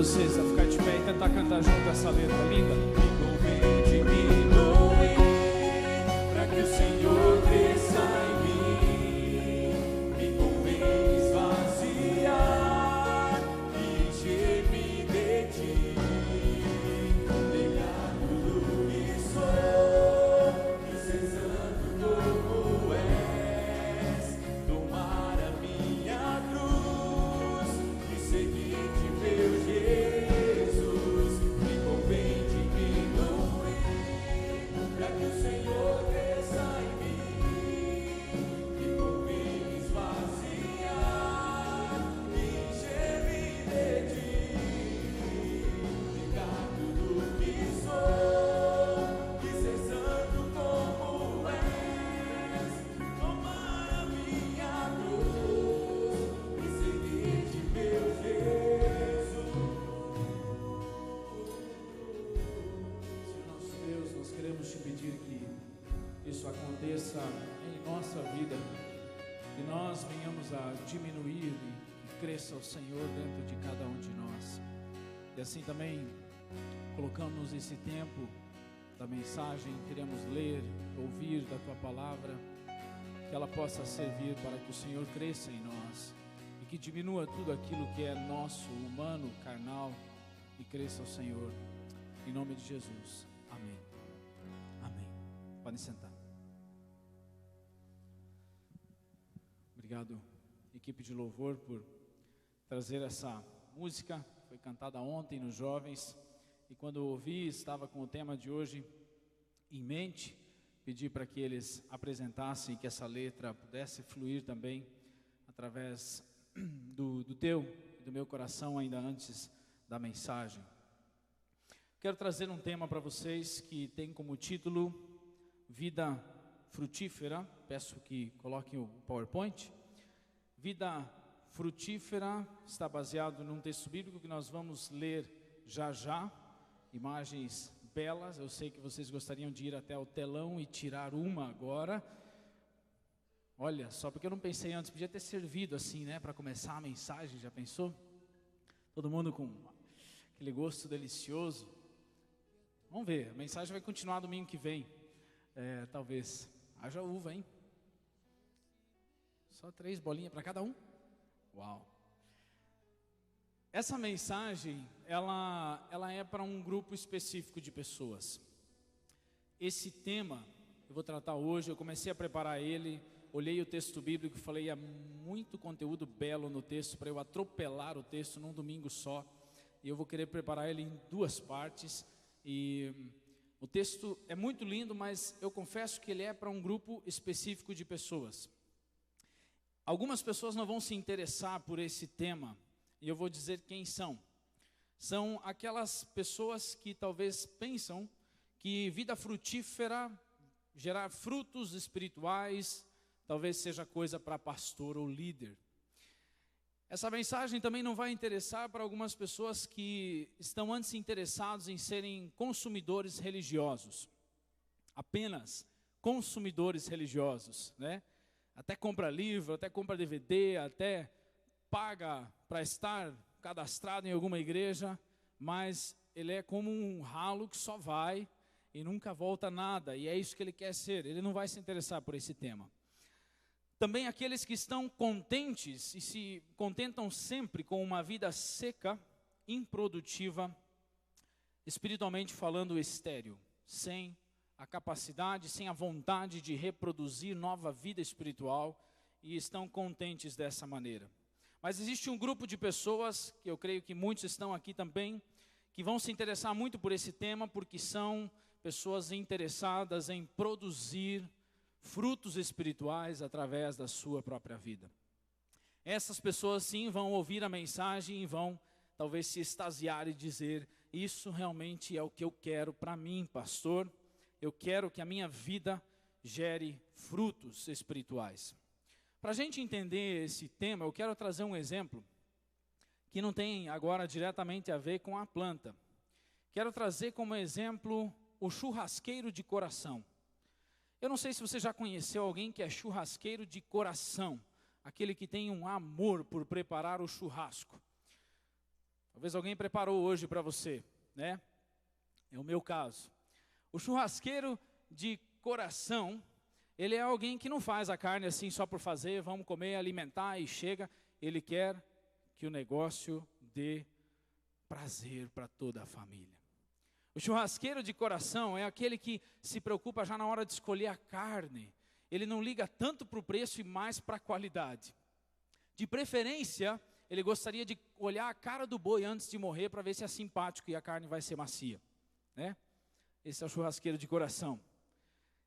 vocês a ficar de pé e tentar cantar junto essa letra linda. Me convém diminuir, para que o Senhor cresça em mim. Me convém esvaziar e encher-me de ti. Negar tudo que sou e ser santo como és. Tomar a minha cruz e seguir-te, meu Jesus. Me convém diminuir, para que o Senhor cresça em mim. Me convém esvaziar e encher-me de ti. Negar tudo que sou e ser santo como és. Tomar a minha cruz e seguir-te, meu Jesus. Senhor nosso Deus, nós queremos te pedir que isso aconteça em nossa vida, que nós venhamos a diminuir e que cresça o Senhor dentro de cada um de nós. E assim também colocamos esse tempo da mensagem, queremos ler, ouvir da tua palavra, que ela possa servir para que o Senhor cresça em nós e que diminua tudo aquilo que é nosso, humano, carnal, e cresça o Senhor. Em nome de Jesus. Amém. Amém. Podem sentar. Obrigado, equipe de louvor, por trazer essa música. Foi cantada ontem nos jovens. E quando eu ouvi, estava com o tema de hoje em mente. Pedi para que eles apresentassem, que essa letra pudesse fluir também através do teu e do meu coração, ainda antes da mensagem. Quero trazer um tema para vocês que tem como título Vida Frutífera. Peço que coloquem o PowerPoint. Vida Frutífera está baseado num texto bíblico que nós vamos ler já já. Imagens belas. Eu sei que vocês gostariam de ir até o telão e tirar uma agora. Olha, só porque eu não pensei antes, podia ter servido assim, né, para começar a mensagem, já pensou? Todo mundo com aquele gosto delicioso. Vamos ver, a mensagem vai continuar domingo que vem. Talvez. Haja uva, hein? Só 3 bolinhas para cada um? Uau! Essa mensagem, ela é para um grupo específico de pessoas. Esse tema, eu vou tratar hoje, eu comecei a preparar ele, olhei o texto bíblico e falei, há muito conteúdo belo no texto, para eu atropelar o texto num domingo só. E eu vou querer preparar ele em 2 partes. E o texto é muito lindo, mas eu confesso que ele é para um grupo específico de pessoas. Algumas pessoas não vão se interessar por esse tema, e eu vou dizer quem são. São aquelas pessoas que talvez pensam que vida frutífera, gerar frutos espirituais, talvez seja coisa para pastor ou líder. Essa mensagem também não vai interessar para algumas pessoas que estão antes interessados em serem consumidores religiosos. Apenas consumidores religiosos, né? Até compra livro, até compra DVD, até paga para estar cadastrado em alguma igreja, mas ele é como um ralo que só vai e nunca volta nada, e é isso que ele quer ser. Ele não vai se interessar por esse tema. Também aqueles que estão contentes e se contentam sempre com uma vida seca, improdutiva, espiritualmente falando estéril, sem a capacidade, sem a vontade de reproduzir nova vida espiritual, e estão contentes dessa maneira. Mas existe um grupo de pessoas, que eu creio que muitos estão aqui também, que vão se interessar muito por esse tema, porque são pessoas interessadas em produzir frutos espirituais através da sua própria vida. Essas pessoas sim vão ouvir a mensagem e vão talvez se extasiar e dizer, isso realmente é o que eu quero para mim, pastor. Eu quero que a minha vida gere frutos espirituais. Para a gente entender esse tema, eu quero trazer um exemplo que não tem agora diretamente a ver com a planta. Quero trazer como exemplo o churrasqueiro de coração. Eu não sei se você já conheceu alguém que é churrasqueiro de coração, aquele que tem um amor por preparar o churrasco. Talvez alguém preparou hoje para você, né? É o meu caso. O churrasqueiro de coração, ele é alguém que não faz a carne assim só por fazer, vamos comer, alimentar e chega. Ele quer que o negócio dê prazer para toda a família. O churrasqueiro de coração é aquele que se preocupa já na hora de escolher a carne. Ele não liga tanto para o preço e mais para a qualidade. De preferência, ele gostaria de olhar a cara do boi antes de morrer para ver se é simpático e a carne vai ser macia, né? Esse é o churrasqueiro de coração.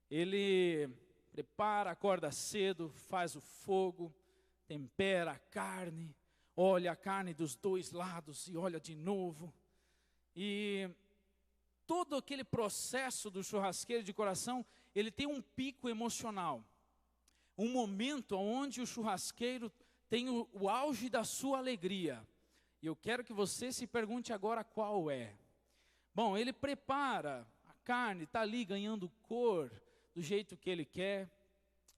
Ele prepara, acorda cedo, faz o fogo, tempera a carne, olha a carne dos dois lados e olha de novo. E todo aquele processo do churrasqueiro de coração, ele tem um pico emocional. Um momento onde o churrasqueiro tem o auge da sua alegria. E eu quero que você se pergunte agora qual é. Bom, ele prepara a carne, está ali ganhando cor do jeito que ele quer.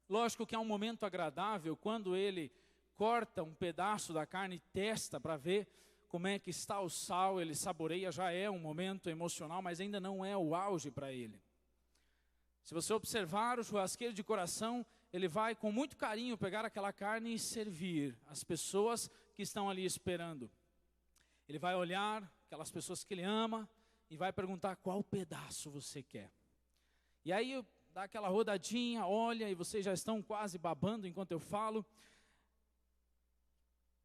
Lógico que é um momento agradável quando ele corta um pedaço da carne e testa para ver como é que está o sal, ele saboreia, já é um momento emocional, mas ainda não é o auge para ele. Se você observar o churrasqueiro de coração, ele vai com muito carinho pegar aquela carne e servir as pessoas que estão ali esperando. Ele vai olhar aquelas pessoas que ele ama e vai perguntar qual pedaço você quer. E aí dá aquela rodadinha, olha, e vocês já estão quase babando enquanto eu falo.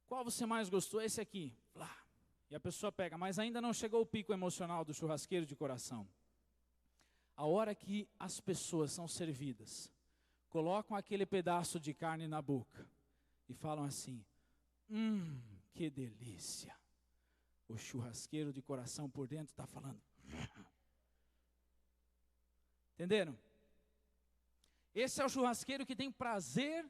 Qual você mais gostou? Esse aqui. Lá. E a pessoa pega, mas ainda não chegou o pico emocional do churrasqueiro de coração. A hora que as pessoas são servidas, colocam aquele pedaço de carne na boca e falam assim: que delícia. O churrasqueiro de coração por dentro está falando. Entenderam? Esse é o churrasqueiro que tem prazer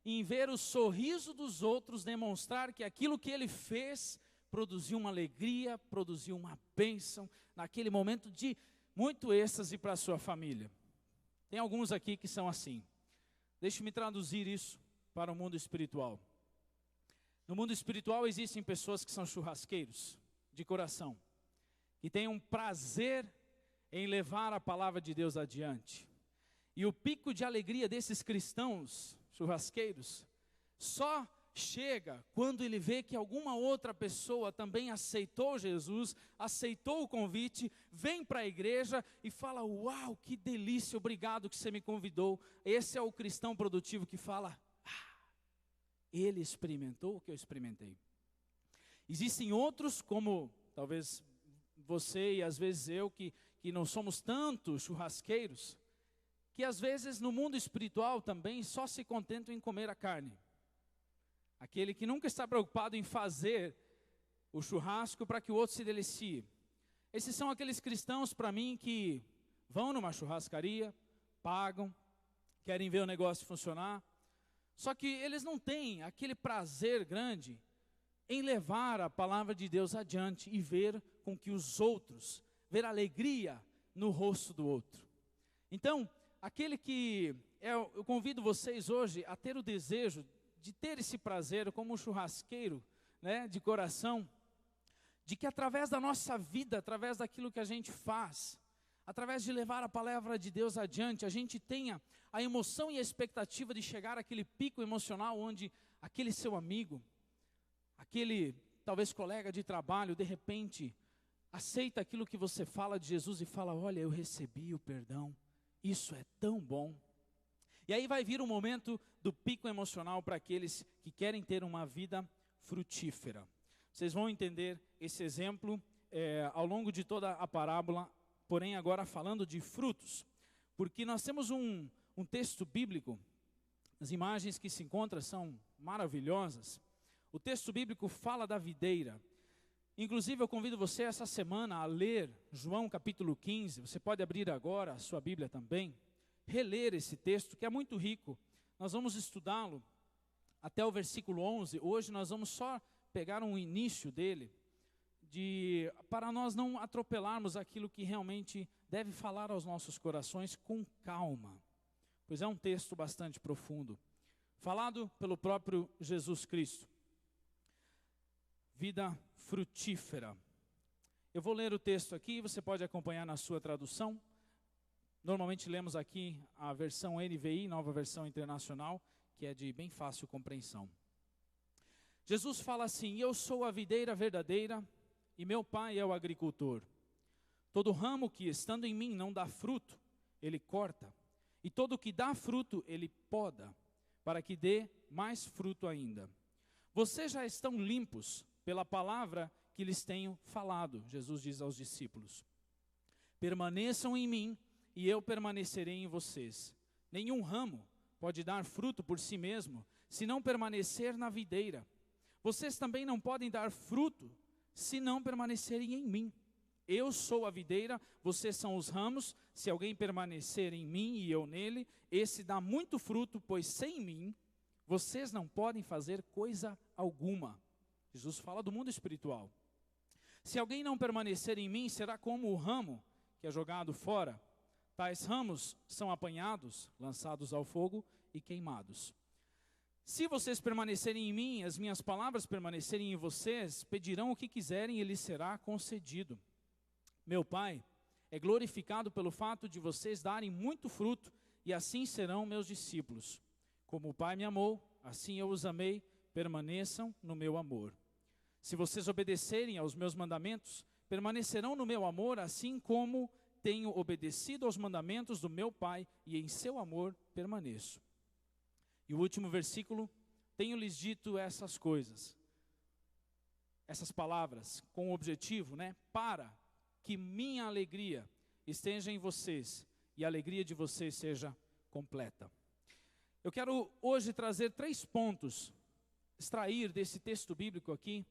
em ver o sorriso dos outros, demonstrar que aquilo que ele fez produziu uma alegria, produziu uma bênção, naquele momento de muito êxtase para a sua família. Tem alguns aqui que são assim. Deixe-me traduzir isso para o mundo espiritual. No mundo espiritual existem pessoas que são churrasqueiros de coração, que têm um prazer em levar a palavra de Deus adiante. E o pico de alegria desses cristãos churrasqueiros só chega quando ele vê que alguma outra pessoa também aceitou Jesus, aceitou o convite, vem para a igreja e fala: uau, que delícia, obrigado que você me convidou. Esse é o cristão produtivo que fala: ele experimentou o que eu experimentei. Existem outros, como talvez você e às vezes eu, que não somos tanto churrasqueiros, que às vezes no mundo espiritual também só se contentam em comer a carne. Aquele que nunca está preocupado em fazer o churrasco para que o outro se delicie. Esses são aqueles cristãos, para mim, que vão numa churrascaria, pagam, querem ver o negócio funcionar, só que eles não têm aquele prazer grande em levar a palavra de Deus adiante e ver com que os outros, ver alegria no rosto do outro. Então, aquele que, eu convido vocês hoje a ter o desejo de ter esse prazer como um churrasqueiro, né, de coração, de que através da nossa vida, através daquilo que a gente faz, através de levar a palavra de Deus adiante, a gente tenha a emoção e a expectativa de chegar àquele pico emocional onde aquele seu amigo, aquele talvez colega de trabalho, de repente, aceita aquilo que você fala de Jesus e fala: olha, eu recebi o perdão, isso é tão bom. E aí vai vir um momento do pico emocional para aqueles que querem ter uma vida frutífera. Vocês vão entender esse exemplo ao longo de toda a parábola, porém agora falando de frutos. Porque nós temos um texto bíblico, as imagens que se encontram são maravilhosas. O texto bíblico fala da videira. Inclusive eu convido você essa semana a ler João capítulo 15, você pode abrir agora a sua Bíblia também, reler esse texto que é muito rico. Nós vamos estudá-lo até o versículo 11, hoje nós vamos só pegar um início dele, para nós não atropelarmos aquilo que realmente deve falar aos nossos corações com calma, pois é um texto bastante profundo, falado pelo próprio Jesus Cristo. vida frutífera. Eu vou ler o texto aqui, você pode acompanhar na sua tradução. Normalmente lemos aqui a versão NVI, Nova Versão Internacional, que é de bem fácil compreensão. Jesus fala assim: eu sou a videira verdadeira e meu pai é o agricultor. Todo ramo que estando em mim não dá fruto, ele corta, e todo que dá fruto ele poda, para que dê mais fruto ainda. Vocês já estão limpos pela palavra que lhes tenho falado, Jesus diz aos discípulos. Permaneçam em mim e eu permanecerei em vocês. Nenhum ramo pode dar fruto por si mesmo, se não permanecer na videira. Vocês também não podem dar fruto, se não permanecerem em mim. Eu sou a videira, vocês são os ramos. Se alguém permanecer em mim e eu nele, esse dá muito fruto, pois sem mim, vocês não podem fazer coisa alguma. Jesus fala do mundo espiritual. Se alguém não permanecer em mim, será como o ramo que é jogado fora. Tais ramos são apanhados, lançados ao fogo e queimados. Se vocês permanecerem em mim, as minhas palavras permanecerem em vocês, pedirão o que quiserem e lhes será concedido. Meu Pai é glorificado pelo fato de vocês darem muito fruto, e assim serão meus discípulos. Como o Pai me amou, assim eu os amei, permaneçam no meu amor. Se vocês obedecerem aos meus mandamentos, permanecerão no meu amor, assim como tenho obedecido aos mandamentos do meu Pai, e em seu amor permaneço. E o último versículo: tenho-lhes dito essas coisas, essas palavras, com o objetivo, para que minha alegria esteja em vocês, e a alegria de vocês seja completa. Eu quero hoje trazer 3 pontos, extrair desse texto bíblico aqui,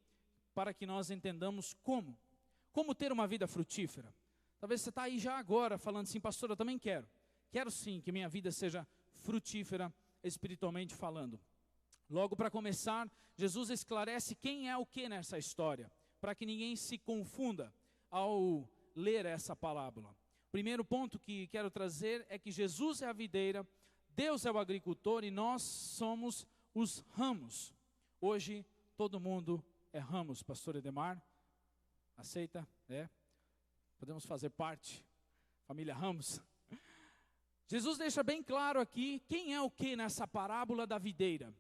para que nós entendamos como ter uma vida frutífera. Talvez você está aí já agora falando assim: pastor, eu também quero sim que minha vida seja frutífera espiritualmente falando. Logo, para começar, Jesus esclarece quem é o que nessa história, para que ninguém se confunda ao ler essa parábola. Primeiro ponto que quero trazer é que Jesus é a videira, Deus é o agricultor e nós somos os ramos. Hoje todo mundo é ramos, pastor Edemar, aceita? Podemos fazer parte, família Ramos. Jesus deixa bem claro aqui quem é o que nessa parábola da videira.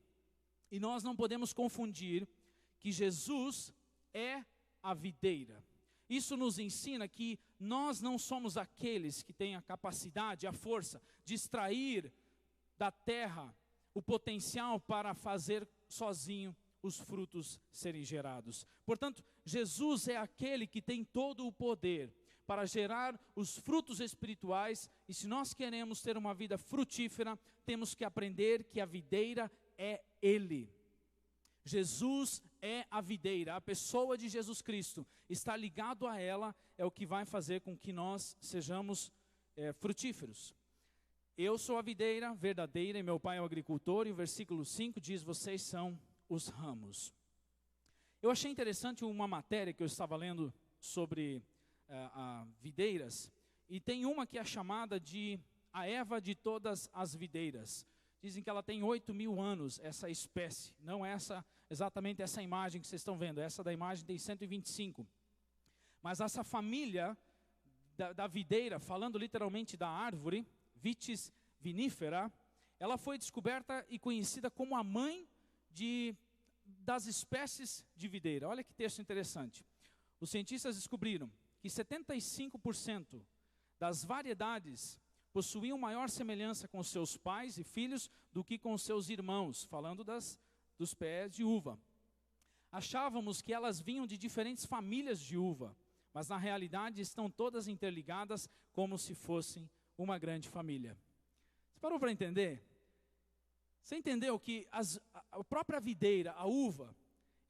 E nós não podemos confundir que Jesus é a videira. Isso nos ensina que nós não somos aqueles que têm a capacidade, a força de extrair da terra o potencial para fazer sozinho os frutos serem gerados. Portanto, Jesus é aquele que tem todo o poder para gerar os frutos espirituais, e se nós queremos ter uma vida frutífera, temos que aprender que a videira é Ele. Jesus é a videira, a pessoa de Jesus Cristo, está ligado a ela, é o que vai fazer com que nós sejamos frutíferos. Eu sou a videira verdadeira e meu pai é o agricultor, e o versículo 5 diz: vocês são os ramos. Eu achei interessante uma matéria que eu estava lendo sobre videiras, e tem uma que é chamada de a Eva de todas as videiras. Dizem que ela tem 8.000 anos, essa espécie, não exatamente essa imagem que vocês estão vendo, essa da imagem tem 125. Mas essa família da videira, falando literalmente da árvore, Vitis vinifera, ela foi descoberta e conhecida como a mãe das espécies de videira. Olha que texto interessante. Os cientistas descobriram que 75% das variedades possuíam maior semelhança com seus pais e filhos do que com seus irmãos, falando dos pés de uva. Achávamos que elas vinham de diferentes famílias de uva, mas na realidade estão todas interligadas como se fossem uma grande família. Você parou para entender? Você entendeu que a própria videira, a uva,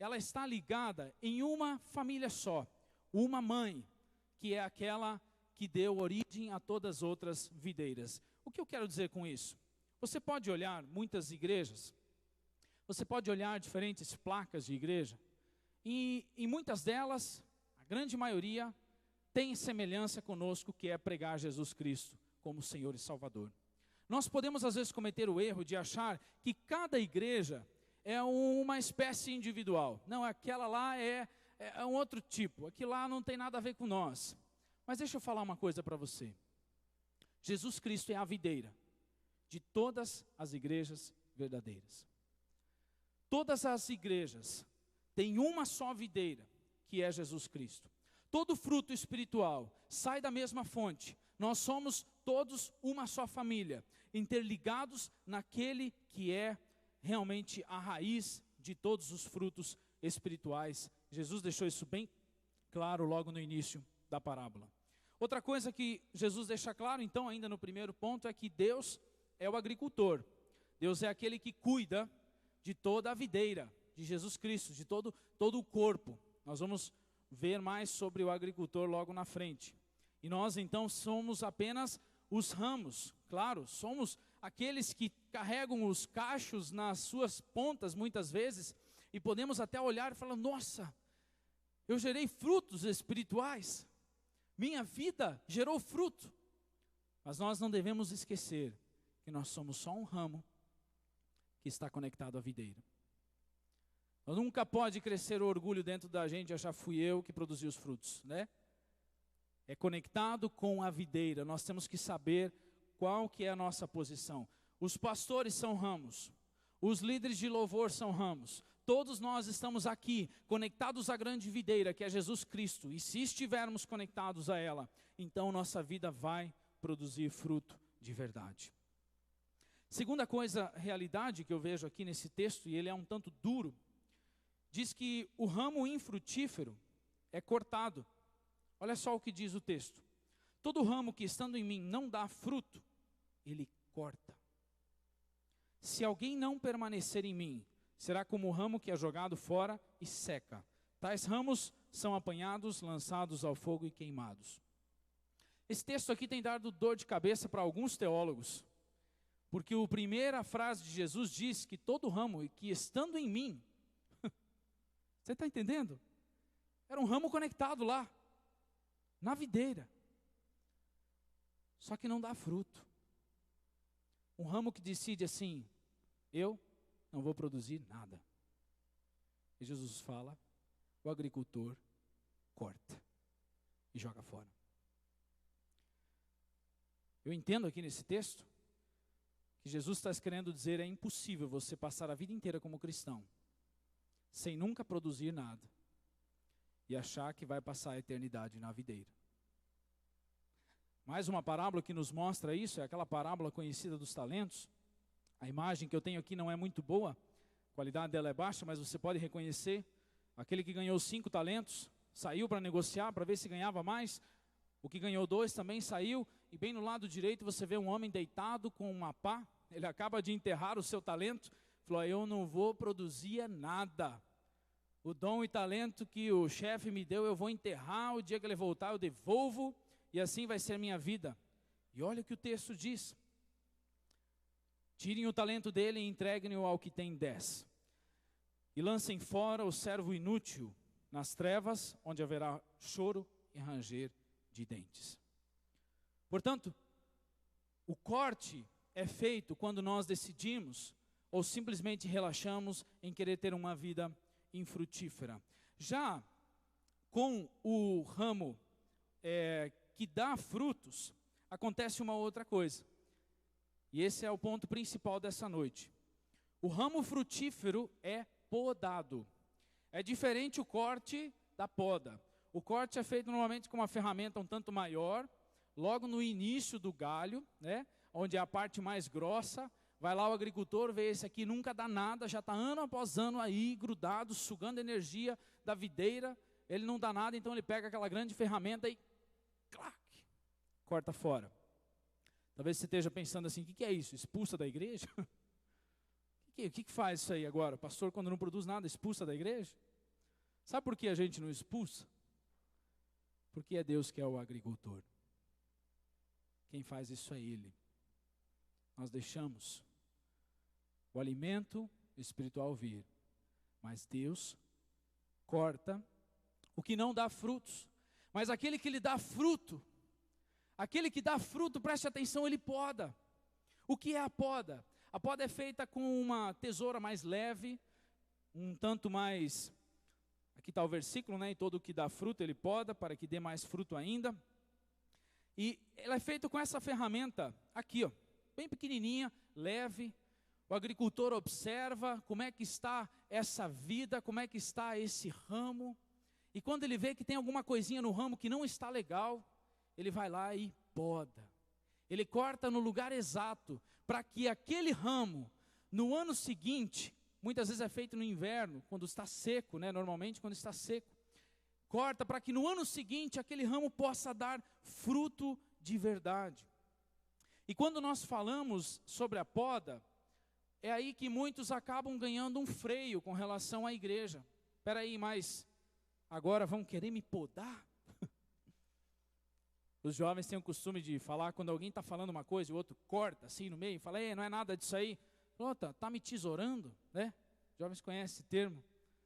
ela está ligada em uma família só, uma mãe, que é aquela que deu origem a todas as outras videiras. O que eu quero dizer com isso? Você pode olhar muitas igrejas, você pode olhar diferentes placas de igreja, e em muitas delas, a grande maioria, tem semelhança conosco, que é pregar Jesus Cristo como Senhor e Salvador. Nós podemos às vezes cometer o erro de achar que cada igreja, é uma espécie individual. Não, aquela lá é um outro tipo, aquilo lá não tem nada a ver com nós. Mas deixa eu falar uma coisa para você. Jesus Cristo é a videira de todas as igrejas verdadeiras. Todas as igrejas têm uma só videira, que é Jesus Cristo. Todo fruto espiritual sai da mesma fonte. Nós somos todos uma só família, interligados naquele que é realmente a raiz de todos os frutos espirituais. Jesus deixou isso bem claro logo no início da parábola. Outra coisa que Jesus deixa claro, então, ainda no primeiro ponto, é que Deus é o agricultor. Deus é aquele que cuida de toda a videira de Jesus Cristo, de todo o corpo. Nós vamos ver mais sobre o agricultor logo na frente. E nós, então, somos apenas os ramos. Claro, somos aqueles que carregam os cachos nas suas pontas, muitas vezes, e podemos até olhar e falar, nossa, eu gerei frutos espirituais. Minha vida gerou fruto. Mas nós não devemos esquecer que nós somos só um ramo que está conectado à videira. Nunca pode crescer o orgulho dentro da gente, já fui eu que produzi os frutos, né? É conectado com a videira, nós temos que saber qual que é a nossa posição. Os pastores são ramos, os líderes de louvor são ramos. Todos nós estamos aqui, conectados à grande videira, que é Jesus Cristo. E se estivermos conectados a ela, então nossa vida vai produzir fruto de verdade. Segunda coisa, realidade que eu vejo aqui nesse texto, e ele é um tanto duro, diz que o ramo infrutífero é cortado. Olha só o que diz o texto. Todo ramo que estando em mim não dá fruto, ele corta. Se alguém não permanecer em mim, será como o ramo que é jogado fora e seca. Tais ramos são apanhados, lançados ao fogo e queimados. Esse texto aqui tem dado dor de cabeça para alguns teólogos, porque a primeira frase de Jesus diz que todo ramo que estando em mim, você está entendendo? Era um ramo conectado lá, na videira. Só que não dá fruto. Um ramo que decide assim, eu não vou produzir nada. E Jesus fala, o agricultor corta e joga fora. Eu entendo aqui nesse texto, que Jesus está querendo dizer, é impossível você passar a vida inteira como cristão, sem nunca produzir nada, e achar que vai passar a eternidade na videira. Mais uma parábola que nos mostra isso, é aquela parábola conhecida dos talentos. A imagem que eu tenho aqui não é muito boa, a qualidade dela é baixa, mas você pode reconhecer, aquele que ganhou 5 talentos, saiu para negociar, para ver se ganhava mais, o que ganhou 2 também saiu, e bem no lado direito você vê um homem deitado com uma pá, ele acaba de enterrar o seu talento, falou, eu não vou produzir nada, o dom e talento que o chefe me deu, eu vou enterrar, o dia que ele voltar eu devolvo, e assim vai ser minha vida. E olha o que o texto diz, tirem o talento dele e entreguem-o ao que tem 10, e lancem fora o servo inútil nas trevas, onde haverá choro e ranger de dentes. Portanto, o corte é feito quando nós decidimos ou simplesmente relaxamos em querer ter uma vida infrutífera. Já com o ramo que dá frutos, acontece uma outra coisa. E esse é o ponto principal dessa noite. O ramo frutífero é podado. É diferente o corte da poda. O corte é feito normalmente com uma ferramenta um tanto maior, logo no início do galho, né, onde é a parte mais grossa. Vai lá o agricultor, vê esse aqui, nunca dá nada, já está ano após ano aí, grudado, sugando energia da videira, ele não dá nada, então ele pega aquela grande ferramenta e clac, corta fora. Talvez você esteja pensando assim, o que é isso? Expulsa da igreja? O que faz isso aí agora? O pastor, quando não produz nada, expulsa da igreja? Sabe por que a gente não expulsa? Porque é Deus que é o agricultor. Quem faz isso é Ele. Nós deixamos o alimento espiritual vir, mas Deus corta o que não dá frutos. Mas aquele que lhe dá fruto, aquele que dá fruto, preste atenção, ele poda. O que é a poda? A poda é feita com uma tesoura mais leve, um tanto mais, aqui está o versículo, né? E todo o que dá fruto ele poda, para que dê mais fruto ainda. E ela é feita com essa ferramenta aqui, ó, bem pequenininha, leve. O agricultor observa como é que está essa vida, como é que está esse ramo. E quando ele vê que tem alguma coisinha no ramo que não está legal, ele vai lá e poda. Ele corta no lugar exato, para que aquele ramo, no ano seguinte, muitas vezes é feito no inverno, quando está seco, né? Normalmente quando está seco. Corta para que no ano seguinte aquele ramo possa dar fruto de verdade. E quando nós falamos sobre a poda, é aí que muitos acabam ganhando um freio com relação à igreja. Espera aí, mas agora vão querer me podar? Os jovens têm o costume de falar, quando alguém está falando uma coisa, o outro corta assim no meio, e fala, ei, não é nada disso aí. Pronto, está me tesourando, né? Jovens conhecem esse termo.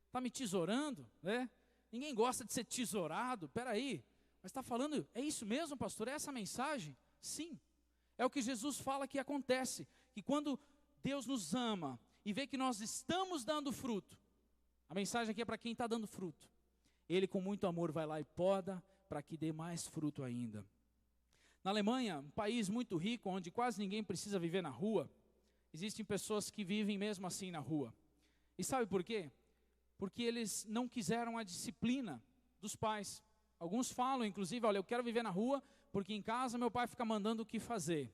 Está me tesourando, né? Ninguém gosta de ser tesourado, espera aí. Mas está falando, é isso mesmo, pastor? É essa a mensagem? Sim. É o que Jesus fala que acontece. Que quando Deus nos ama e vê que nós estamos dando fruto, a mensagem aqui é para quem está dando fruto. Ele com muito amor vai lá e poda para que dê mais fruto ainda. Na Alemanha, um país muito rico, onde quase ninguém precisa viver na rua, existem pessoas que vivem mesmo assim na rua. E sabe por quê? Porque eles não quiseram a disciplina dos pais. Alguns falam, inclusive, olha, eu quero viver na rua, porque em casa meu pai fica mandando o que fazer.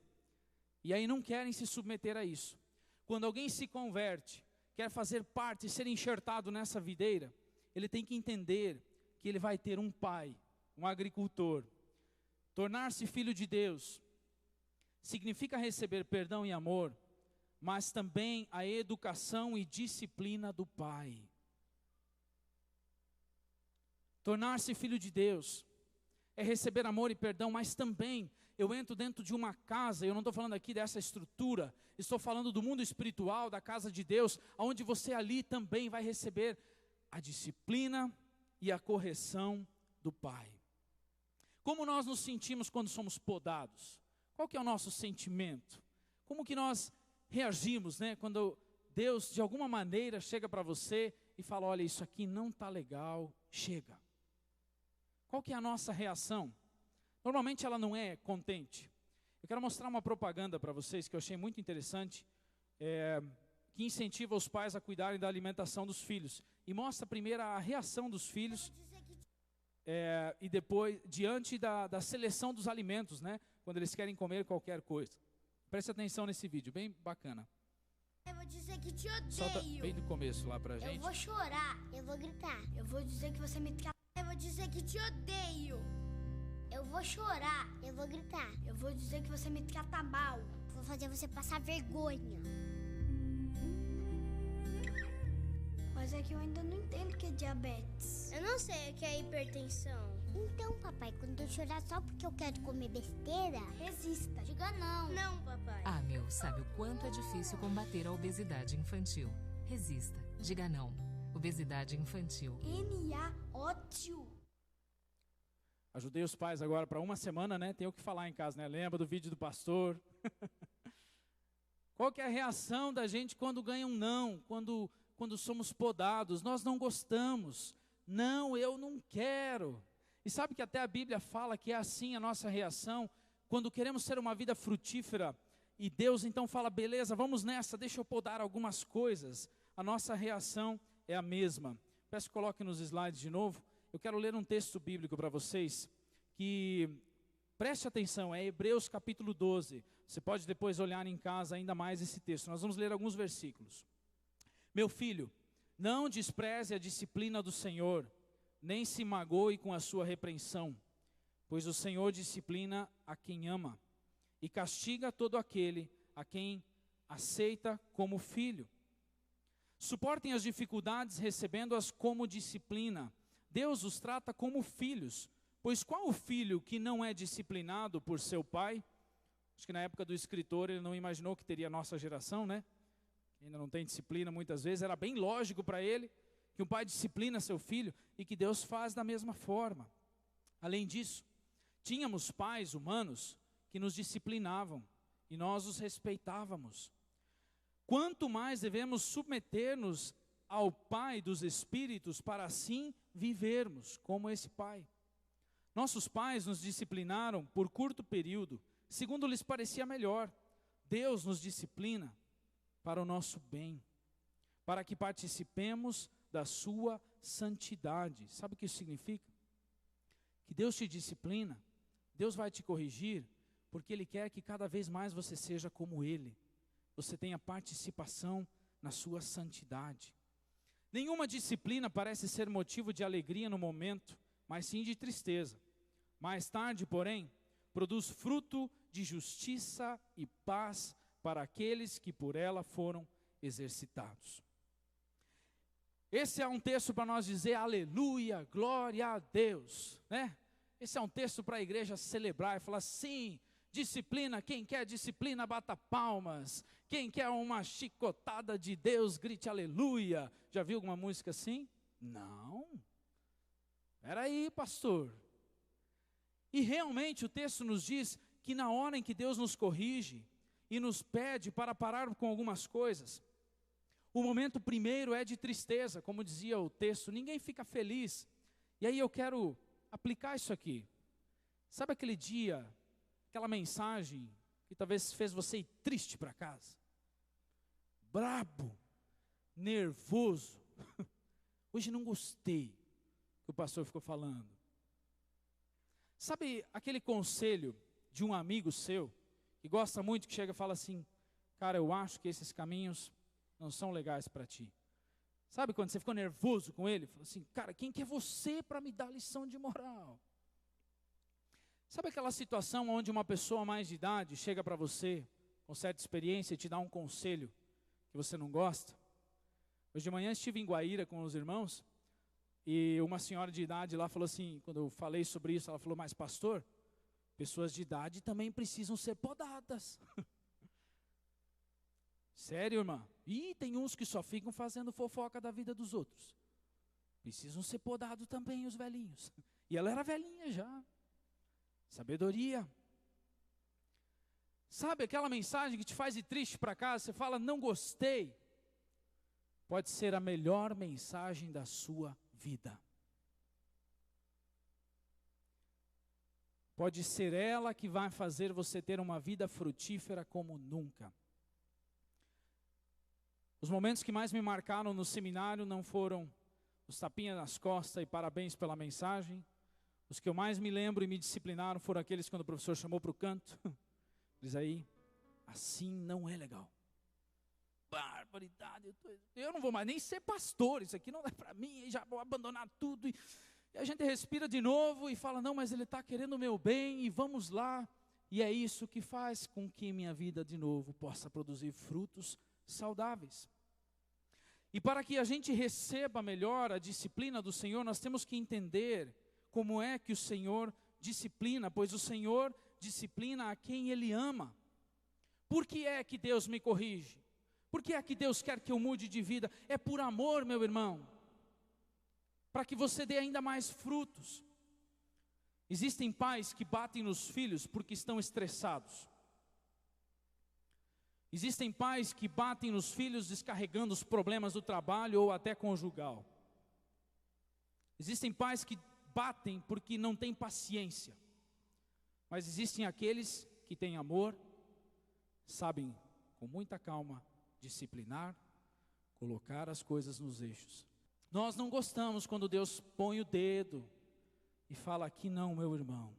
E aí não querem se submeter a isso. Quando alguém se converte, quer fazer parte, ser enxertado nessa videira, ele tem que entender que ele vai ter um pai, um agricultor. Tornar-se filho de Deus significa receber perdão e amor, mas também a educação e disciplina do pai. Tornar-se filho de Deus é receber amor e perdão, mas também eu entro dentro de uma casa, eu não estou falando aqui dessa estrutura, estou falando do mundo espiritual, da casa de Deus, onde você ali também vai receber a disciplina e a correção do Pai. Como nós nos sentimos quando somos podados? Qual que é o nosso sentimento? Como que nós reagimos, né? Quando Deus de alguma maneira chega para você e fala, olha, isso aqui não está legal, chega. Qual que é a nossa reação? Normalmente ela não é contente. Eu quero mostrar uma propaganda para vocês que eu achei muito interessante, que incentiva os pais a cuidarem da alimentação dos filhos. E mostra primeiro a reação dos filhos e depois, diante da seleção dos alimentos, né? Quando eles querem comer qualquer coisa. Preste atenção nesse vídeo, bem bacana. Eu vou dizer que te odeio. Solta bem do começo lá pra gente. Eu vou chorar. Eu vou gritar. Eu vou dizer que você me trata. Eu vou dizer que te odeio. Eu vou chorar. Eu vou gritar. Eu vou dizer que você me trata mal. Vou fazer você passar vergonha. Mas é que eu ainda não entendo o que é diabetes. Eu não sei o que é hipertensão. Então, papai, quando eu chorar só porque eu quero comer besteira, resista. Diga não. Não, papai. A AMEL sabe o quanto é difícil combater a obesidade infantil. Resista. Diga não. Obesidade infantil. Ótimo. Ajudei os pais agora para uma semana, né? Tem o que falar em casa, né? Lembra do vídeo do pastor? Qual que é a reação da gente quando ganha um não? Quando somos podados? Nós não gostamos. Não, eu não quero. E sabe que até a Bíblia fala que é assim a nossa reação, quando queremos ter uma vida frutífera, e Deus então fala, beleza, vamos nessa, deixa eu podar algumas coisas. A nossa reação é a mesma. Peço que coloque nos slides de novo. Eu quero ler um texto bíblico para vocês, que preste atenção, é Hebreus capítulo 12. Você pode depois olhar em casa ainda mais esse texto. Nós vamos ler alguns versículos. Meu filho, não despreze a disciplina do Senhor, nem se magoe com a sua repreensão, pois o Senhor disciplina a quem ama, e castiga todo aquele a quem aceita como filho. Suportem as dificuldades recebendo-as como disciplina. Deus os trata como filhos, pois qual o filho que não é disciplinado por seu pai? Acho que na época do escritor ele não imaginou que teria a nossa geração, né? Ainda não tem disciplina muitas vezes, era bem lógico para ele que um pai disciplina seu filho e que Deus faz da mesma forma. Além disso, tínhamos pais humanos que nos disciplinavam e nós os respeitávamos. Quanto mais devemos submeter-nos ao Pai dos Espíritos para assim vivermos como esse Pai. Nossos pais nos disciplinaram por curto período, segundo lhes parecia melhor. Deus nos disciplina para o nosso bem, para que participemos da sua santidade. Sabe o que isso significa? Que Deus te disciplina, Deus vai te corrigir, porque Ele quer que cada vez mais você seja como Ele. Você tenha participação na sua santidade. Nenhuma disciplina parece ser motivo de alegria no momento, mas sim de tristeza. Mais tarde, porém, produz fruto de justiça e paz para aqueles que por ela foram exercitados. Esse é um texto para nós dizer aleluia, glória a Deus, né? Esse é um texto para a igreja celebrar e falar sim, disciplina, quem quer disciplina bata palmas, quem quer uma chicotada de Deus grite aleluia. Já viu alguma música assim? Não. Espera aí, pastor. E realmente o texto nos diz que na hora em que Deus nos corrige e nos pede para parar com algumas coisas, o momento primeiro é de tristeza, como dizia o texto, ninguém fica feliz. E aí eu quero aplicar isso aqui. Sabe aquele dia, aquela mensagem que talvez fez você ir triste para casa? Brabo, nervoso. Hoje não gostei que o pastor ficou falando. Sabe aquele conselho de um amigo seu, que gosta muito, que chega e fala assim, cara, eu acho que esses caminhos não são legais para ti. Sabe quando você ficou nervoso com ele? Fala assim, cara, quem que é você para me dar lição de moral? Sabe aquela situação onde uma pessoa mais de idade chega para você, com certa experiência, e te dá um conselho que você não gosta? Hoje de manhã estive em Guaíra com os irmãos, e uma senhora de idade lá falou assim, quando eu falei sobre isso, ela falou, mas pastor, pessoas de idade também precisam ser podadas. Sério, irmã? Ih, tem uns que só ficam fazendo fofoca da vida dos outros. Precisam ser podados também os velhinhos. E ela era velhinha já. Sabedoria. Sabe aquela mensagem que te faz ir triste para casa? Você fala, não gostei. Pode ser a melhor mensagem da sua vida. Pode ser ela que vai fazer você ter uma vida frutífera como nunca. Os momentos que mais me marcaram no seminário não foram os tapinhas nas costas e parabéns pela mensagem. Os que eu mais me lembro e me disciplinaram foram aqueles quando o professor chamou para o canto. Diz aí, assim não é legal. Barbaridade, eu não vou mais nem ser pastor, isso aqui não é para mim, já vou abandonar tudo. E a gente respira de novo e fala, não, mas ele está querendo o meu bem e vamos lá. E é isso que faz com que minha vida de novo possa produzir frutos saudáveis. E para que a gente receba melhor a disciplina do Senhor, nós temos que entender como é que o Senhor disciplina, pois o Senhor disciplina a quem Ele ama. Por que é que Deus me corrige? Por que é que Deus quer que eu mude de vida? É por amor, meu irmão, para que você dê ainda mais frutos. Existem pais que batem nos filhos porque estão estressados. Existem pais que batem nos filhos descarregando os problemas do trabalho ou até conjugal. Existem pais que batem porque não têm paciência. Mas existem aqueles que têm amor, sabem com muita calma disciplinar, colocar as coisas nos eixos. Nós não gostamos quando Deus põe o dedo e fala aqui não, meu irmão.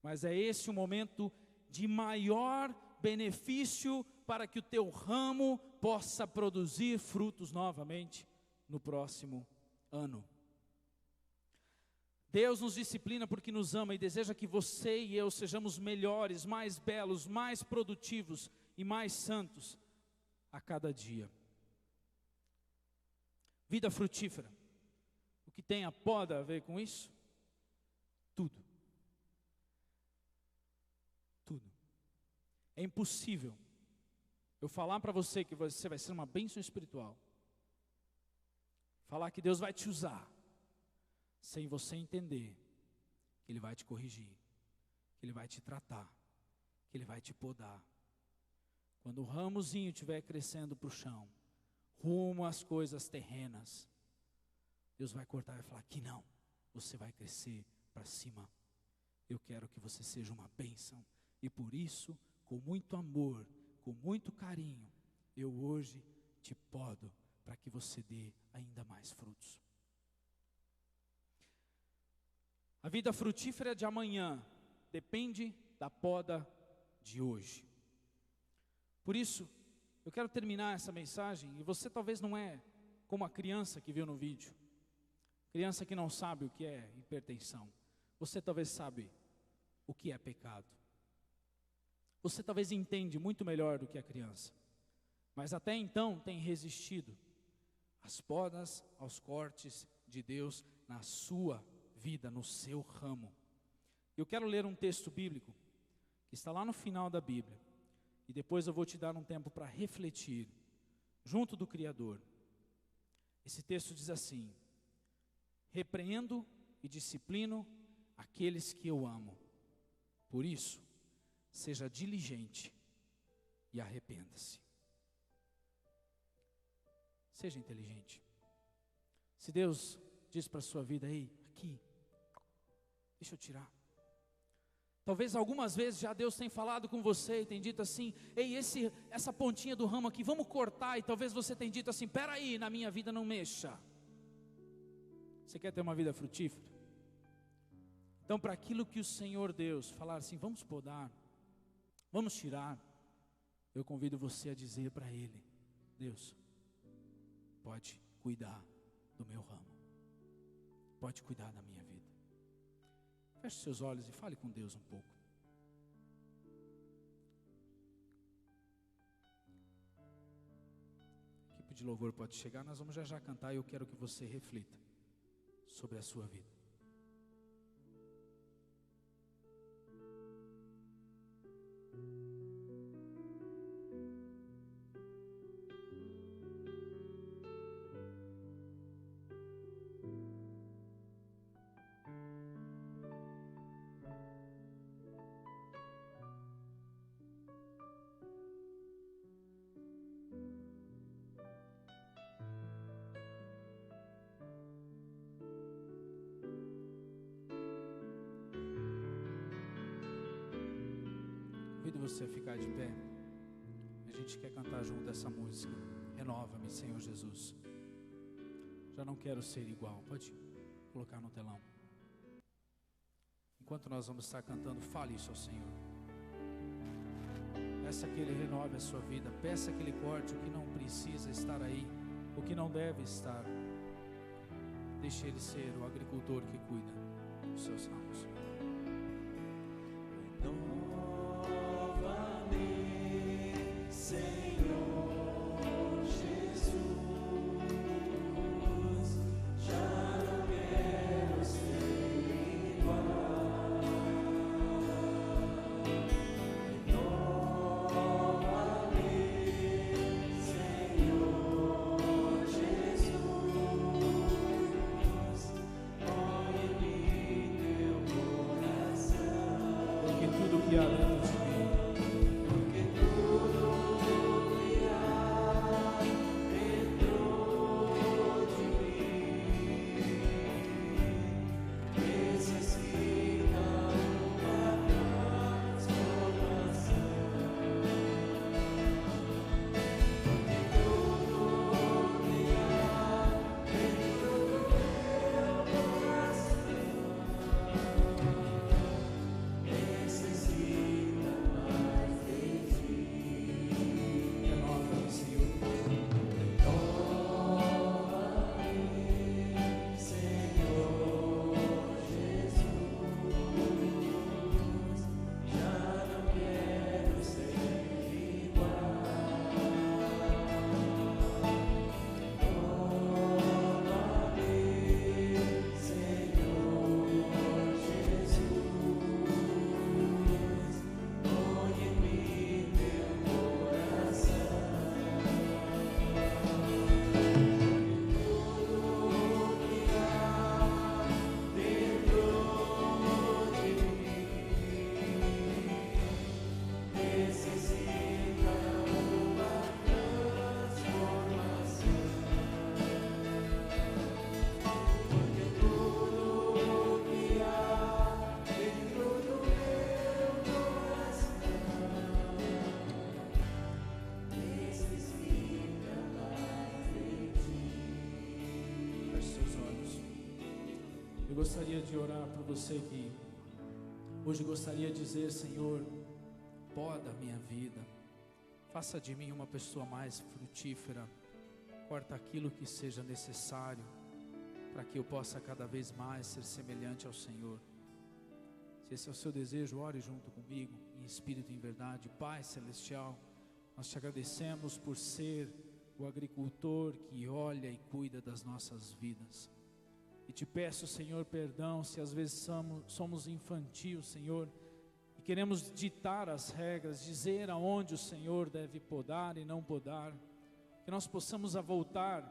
Mas é esse o momento de maior benefício para que o teu ramo possa produzir frutos novamente no próximo ano. Deus nos disciplina porque nos ama e deseja que você e eu sejamos melhores, mais belos, mais produtivos e mais santos a cada dia. Vida frutífera. O que tem a poda a ver com isso? Tudo. Tudo. É impossível eu falar para você que você vai ser uma bênção espiritual, falar que Deus vai te usar, sem você entender que Ele vai te corrigir, que Ele vai te tratar, que Ele vai te podar. Quando o ramozinho estiver crescendo para o chão, rumo às coisas terrenas. Deus vai cortar e vai falar: aqui não, você vai crescer para cima. Eu quero que você seja uma bênção. E por isso, com muito amor, com muito carinho, eu hoje te podo para que você dê ainda mais frutos. A vida frutífera de amanhã depende da poda de hoje. Por isso, eu quero terminar essa mensagem, e você talvez não é como a criança que viu no vídeo, criança que não sabe o que é hipertensão. Você talvez sabe o que é pecado. Você talvez entende muito melhor do que a criança, mas até então tem resistido às podas, aos cortes de Deus na sua vida, no seu ramo. Eu quero ler um texto bíblico que está lá no final da Bíblia, e depois eu vou te dar um tempo para refletir junto do Criador. Esse texto diz assim: repreendo e disciplino aqueles que eu amo. Por isso, seja diligente e arrependa-se. Seja inteligente. Se Deus diz para a sua vida: ei, aqui, deixa eu tirar. Talvez algumas vezes já Deus tem falado com você e tem dito assim: ei, essa pontinha do ramo aqui, vamos cortar. E talvez você tenha dito assim: peraí, na minha vida não mexa. Você quer ter uma vida frutífera? Então, para aquilo que o Senhor Deus falar assim: vamos podar, vamos tirar, eu convido você a dizer para Ele: Deus, pode cuidar do meu ramo, pode cuidar da minha vida. Feche seus olhos e fale com Deus um pouco. A equipe de louvor pode chegar, nós vamos já cantar, e eu quero que você reflita sobre a sua vida. Convido você a ficar de pé. A gente quer cantar junto essa música. Renova-me, Senhor Jesus. Já não quero ser igual. Pode colocar no telão. Enquanto nós vamos estar cantando, fale isso ao Senhor. Peça que Ele renove a sua vida. Peça que Ele corte o que não precisa estar aí, o que não deve estar. Deixe Ele ser o agricultor que cuida dos seus ramos. gostaria de orar por você que hoje gostaria de dizer: Senhor, poda a minha vida, faça de mim uma pessoa mais frutífera, corta aquilo que seja necessário para que eu possa cada vez mais ser semelhante ao Senhor. Se esse é o seu desejo, ore junto comigo, em espírito e em verdade. Pai Celestial, nós te agradecemos por ser o agricultor que olha e cuida das nossas vidas. E te peço, Senhor, perdão se às vezes somos infantis, Senhor, e queremos ditar as regras, dizer aonde o Senhor deve podar e não podar. Que nós possamos voltar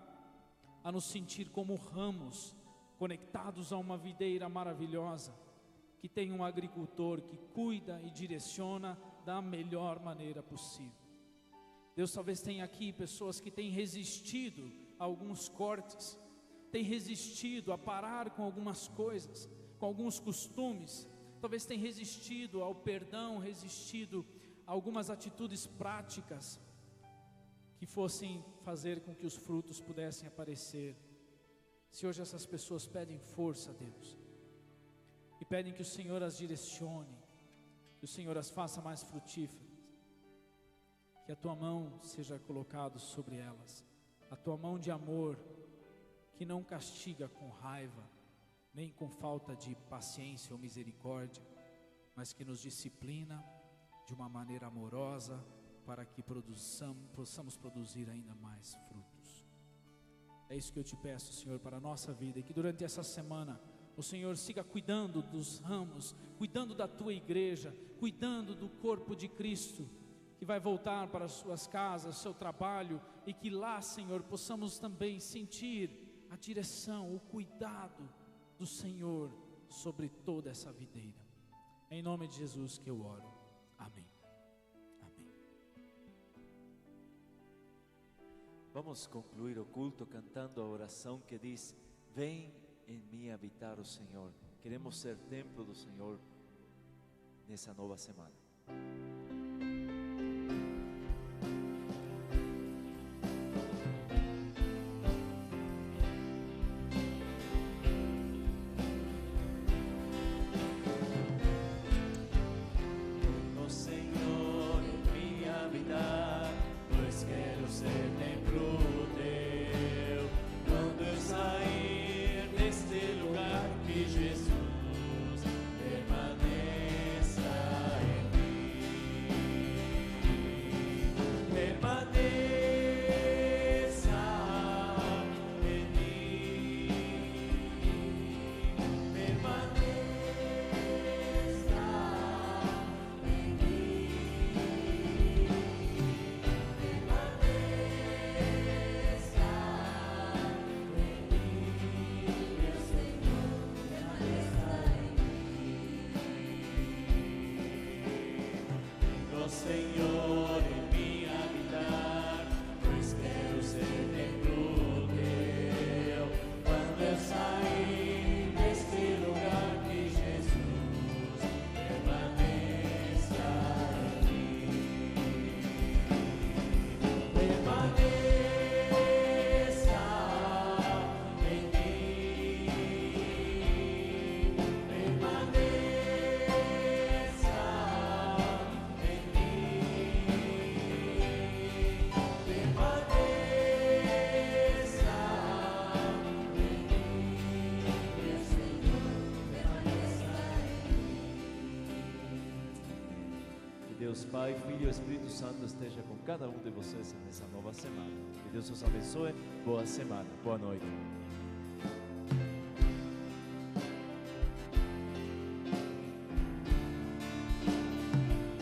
a nos sentir como ramos conectados a uma videira maravilhosa, que tem um agricultor que cuida e direciona da melhor maneira possível. Deus, talvez tenha aqui pessoas que têm resistido a alguns cortes, têm resistido a parar com algumas coisas, com alguns costumes, talvez tenha resistido ao perdão, resistido a algumas atitudes práticas que fossem fazer com que os frutos pudessem aparecer. Se hoje essas pessoas pedem força a Deus, e pedem que o Senhor as direcione, que o Senhor as faça mais frutíferas, que a tua mão seja colocada sobre elas, a tua mão de amor, que não castiga com raiva, nem com falta de paciência ou misericórdia, mas que nos disciplina de uma maneira amorosa, para que possamos produzir ainda mais frutos. É isso que eu te peço, Senhor, para a nossa vida, e que durante essa semana o Senhor siga cuidando dos ramos, cuidando da tua igreja, cuidando do corpo de Cristo, que vai voltar para as suas casas, seu trabalho, e que lá, Senhor, possamos também sentir a direção, o cuidado do Senhor sobre toda essa videira. Em nome de Jesus que eu oro. Amém. Amém. Vamos concluir o culto cantando a oração que diz: vem em mim habitar o Senhor. Queremos ser templo do Senhor nessa nova semana. O Senhor em mim habitar, pois quero ser templo teu. Quando eu sair deste lugar, que Jesus permaneça em mim, permaneça em mim, permaneça em mim, meu Senhor, permaneça em mim. O Senhor em mim habitar, pois quero ser templo teu. Quando eu sair deste lugar, que Jesus permaneça em mim, permaneça em mim, permaneça em Que Deus Pai, Filho e Espírito Santo esteja com cada um de vocês nessa nova semana. Que Deus os abençoe. Boa semana. Boa noite.